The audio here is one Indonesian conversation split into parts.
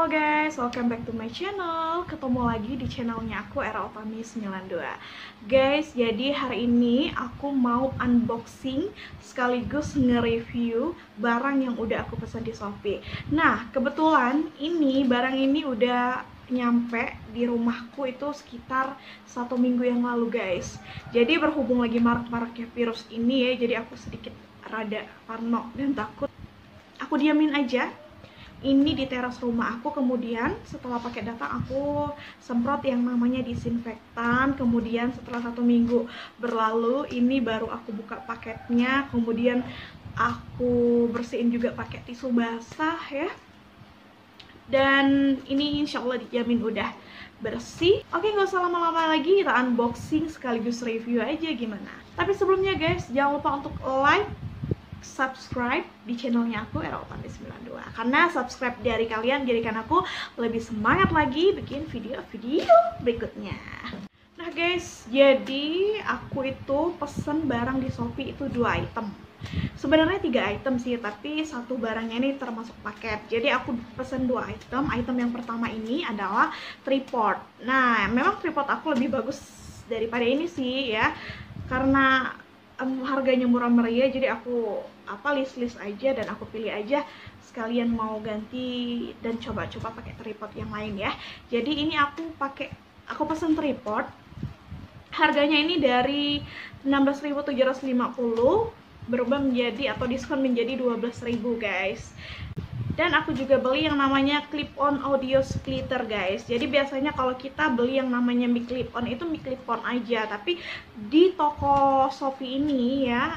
Halo guys, welcome back to my channel. Ketemu lagi di channelnya aku, Era Otami 92. Guys, jadi hari ini aku mau unboxing sekaligus nge-review barang yang udah aku pesan di Shopee. Nah, kebetulan barang ini udah nyampe di rumahku itu sekitar 1 minggu yang lalu guys. Jadi berhubung lagi marak-maraknya virus ini ya, jadi aku sedikit rada parno dan takut. Aku diamin aja ini di teras rumah aku, kemudian setelah pakai data aku semprot yang namanya disinfektan. Kemudian setelah 1 minggu berlalu, ini baru aku buka paketnya, kemudian aku bersihin juga pakai tisu basah ya. Dan ini insya Allah dijamin udah bersih. Oke, nggak usah lama-lama lagi, kita unboxing sekaligus review aja gimana. Tapi sebelumnya guys, jangan lupa untuk like, subscribe di channelnya aku, Era Otami 92. Karena subscribe dari kalian jadikan aku lebih semangat lagi bikin video-video berikutnya. Nah guys, jadi aku itu pesen barang di Shopee itu 2 item. Sebenarnya 3 item sih, tapi satu barangnya ini termasuk paket. Jadi aku pesen 2 item. Item yang pertama ini adalah tripod. Nah, memang tripod aku lebih bagus daripada ini sih ya, karena harganya murah meriah. Jadi aku list aja dan aku pilih aja sekalian mau ganti dan coba-coba pakai tripod yang lain ya. Jadi ini aku pesen tripod. Harganya ini dari 16.750 berubah menjadi atau diskon menjadi 12.000 guys. Dan aku juga beli yang namanya clip-on audio splitter guys. Jadi biasanya kalau kita beli yang namanya mic clip-on itu mic clip-on aja, tapi di toko Shopee ini ya,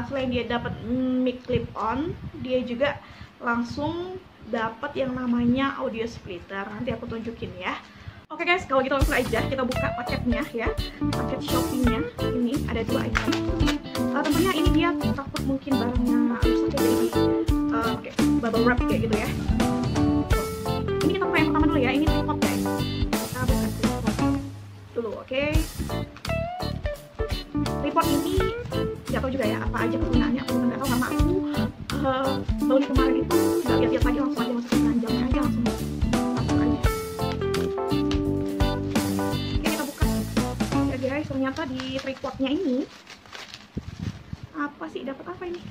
selain dia dapat mic clip-on, dia juga langsung dapat yang namanya audio splitter. Nanti aku tunjukin ya. Oke guys, kalau gitu langsung aja kita buka paketnya ya. Paket Shopee-nya ini ada 2 item. Tentunya ini dia takut mungkin barangnya rusak ya, jadi oke, bubble wrap kayak gitu ya. Ini kita buka yang pertama dulu ya. Ini tripod guys. Kita buka tripod dulu, oke. Tripod ini nggak tahu juga ya apa aja kegunaannya. Aku nggak tahu karena aku beli kemarin itu nggak lihat-lihat lagi, langsung aja masukin keranjangnya aja, langsung masuk aja. Oke, kita buka ya guys. Ternyata di tripodnya ini apa sih, dapat apa ini?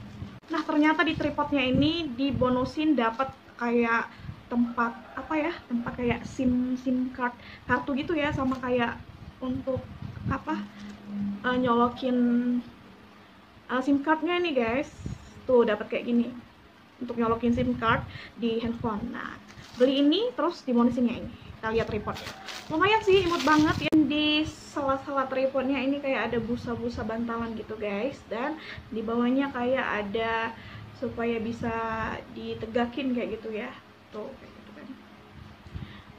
Nah, ternyata di tripodnya ini dibonusin dapat kayak tempat apa ya? Tempat kayak SIM card, kartu gitu ya, sama kayak untuk apa? Nyolokin SIM cardnya ini guys. Tuh dapat kayak gini untuk nyolokin SIM card di handphone. Nah, beli ini terus dibonusinnya ini. Kita lihat tripodnya. Lumayan sih, imut banget ya. Di sela-sela tripodnya ini kayak ada busa-busa bantalan gitu guys, dan di bawahnya kayak ada supaya bisa ditegakin kayak gitu ya. Tuh kayak gitu kan.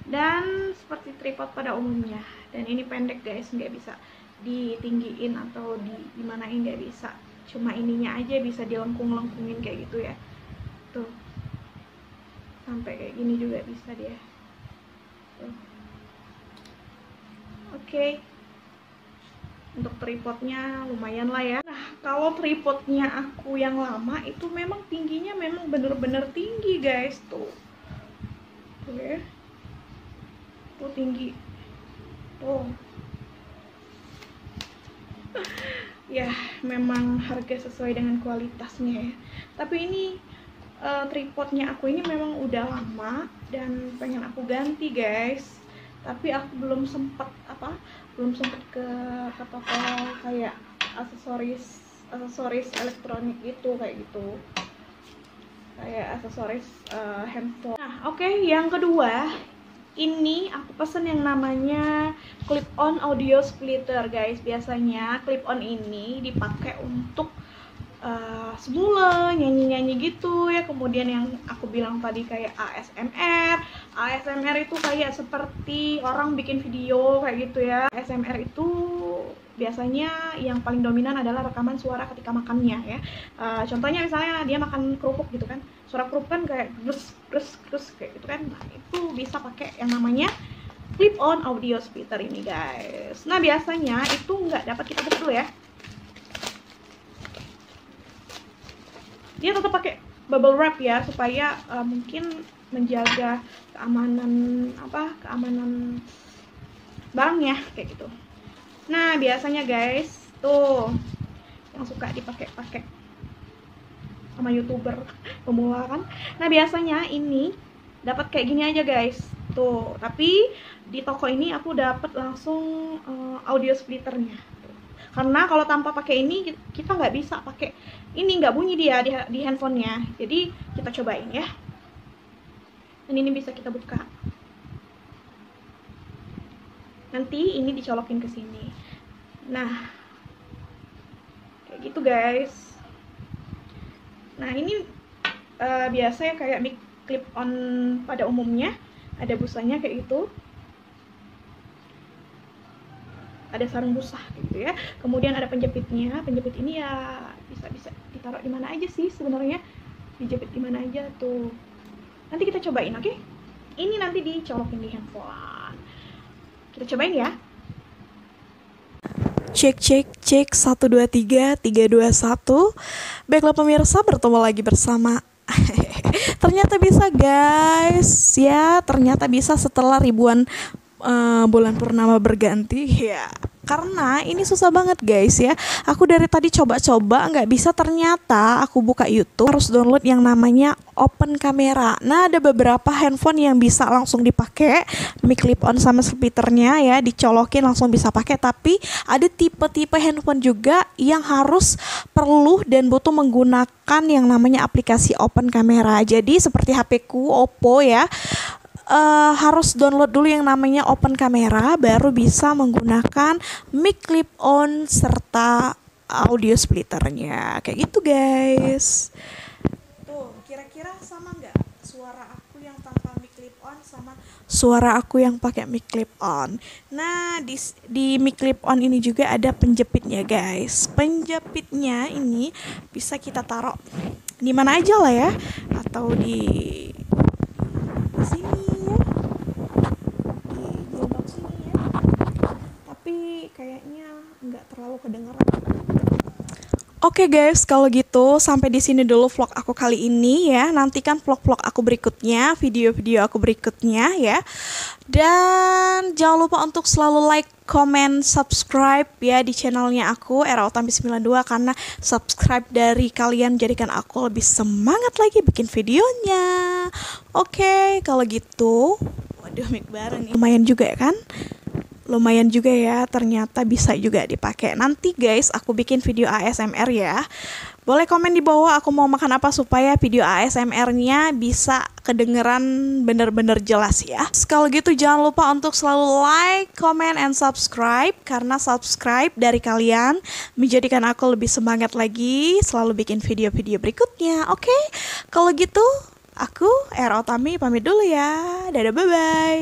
Dan seperti tripod pada umumnya. Dan ini pendek guys, nggak bisa ditinggiin atau dimanain, nggak bisa. Cuma ininya aja bisa dilengkung-lengkungin kayak gitu ya. Tuh. Sampai kayak gini juga bisa dia. Tuh. Oke. Untuk tripodnya lumayan lah ya. Nah, kalau tripodnya aku yang lama itu memang tingginya memang bener-bener tinggi guys. Tuh ya. Tuh tinggi. Tuh. Ya, memang harga sesuai dengan kualitasnya ya. Tapi ini tripodnya aku ini memang udah lama dan pengen aku ganti guys. Tapi aku belum sempet ke toko kayak aksesoris elektronik gitu, kayak gitu, kayak aksesoris handphone. Nah, oke, yang kedua ini aku pesen yang namanya clip-on audio splitter guys. Biasanya clip-on ini dipakai untuk semula nyanyi-nyanyi gitu ya. Kemudian yang aku bilang tadi kayak ASMR itu kayak seperti orang bikin video kayak gitu ya. ASMR itu biasanya yang paling dominan adalah rekaman suara ketika makannya ya. Contohnya misalnya dia makan kerupuk gitu kan, suara kerupuk kan kayak grus kayak gitu kan. Nah, itu bisa pakai yang namanya clip-on audio splitter ini guys. Nah, biasanya itu nggak dapat, kita buka dulu ya. Dia tetap pakai bubble wrap ya, supaya mungkin menjaga keamanan keamanan barangnya kayak gitu. Nah, biasanya guys, tuh yang suka dipakai-pakai sama YouTuber pemula kan. Nah, biasanya ini dapat kayak gini aja guys. Tuh, tapi di toko ini aku dapat langsung audio splitternya. Karena kalau tanpa pakai ini kita nggak bisa pakai ini, nggak bunyi dia di handphonenya. Jadi kita cobain ya. Dan ini bisa kita buka. Nanti ini dicolokin ke sini. Nah, kayak gitu guys. Nah, ini biasa ya kayak mic clip on pada umumnya, ada busanya kayak gitu. Ada sarung busa gitu ya. Kemudian ada penjepitnya. Penjepit ini ya bisa ditaruh di mana aja sih sebenarnya. Dijepit di mana aja tuh. Nanti kita cobain, oke? Ini nanti dicolokin di handphone. Kita cobain ya. Cek 1 2 3 3 2 1. Baiklah pemirsa, bertemu lagi bersama ternyata bisa guys. Ya, ternyata bisa setelah ribuan bulan purnama berganti ya. Karena ini susah banget guys ya. Aku dari tadi coba-coba nggak bisa, ternyata aku buka YouTube harus download yang namanya Open Camera. Nah, ada beberapa handphone yang bisa langsung dipakai mic clip on sama splitternya ya, dicolokin langsung bisa pakai. Tapi ada tipe-tipe handphone juga yang harus perlu dan butuh menggunakan yang namanya aplikasi Open Camera. Jadi seperti HP ku Oppo ya, harus download dulu yang namanya Open Camera baru bisa menggunakan mic clip on serta audio splitternya kayak gitu guys. Tuh kira-kira sama nggak suara aku yang tanpa mic clip on sama suara aku yang pakai mic clip on? Nah, di mic clip on ini juga ada penjepitnya guys. Penjepitnya ini bisa kita taruh di mana aja lah ya, atau di sini ya, di jilbab sini ya, tapi kayaknya nggak terlalu kedengeran. Oke guys, kalau gitu sampai di sini dulu vlog aku kali ini ya. Nantikan vlog-vlog aku berikutnya, video-video aku berikutnya ya. Dan jangan lupa untuk selalu like, comment, subscribe ya di channelnya aku Era Utami 92, karena subscribe dari kalian jadikan aku lebih semangat lagi bikin videonya. Oke, kalau gitu, waduh mic bareng nih. Lumayan juga ya kan? Lumayan juga ya, ternyata bisa juga dipakai. Nanti guys, aku bikin video ASMR ya. Boleh komen di bawah aku mau makan apa supaya video ASMR-nya bisa kedengeran bener-bener jelas ya. Kalau gitu jangan lupa untuk selalu like, comment, and subscribe, karena subscribe dari kalian menjadikan aku lebih semangat lagi selalu bikin video-video berikutnya. Oke? Kalau gitu, aku Era Utami pamit dulu ya. Dadah, bye-bye.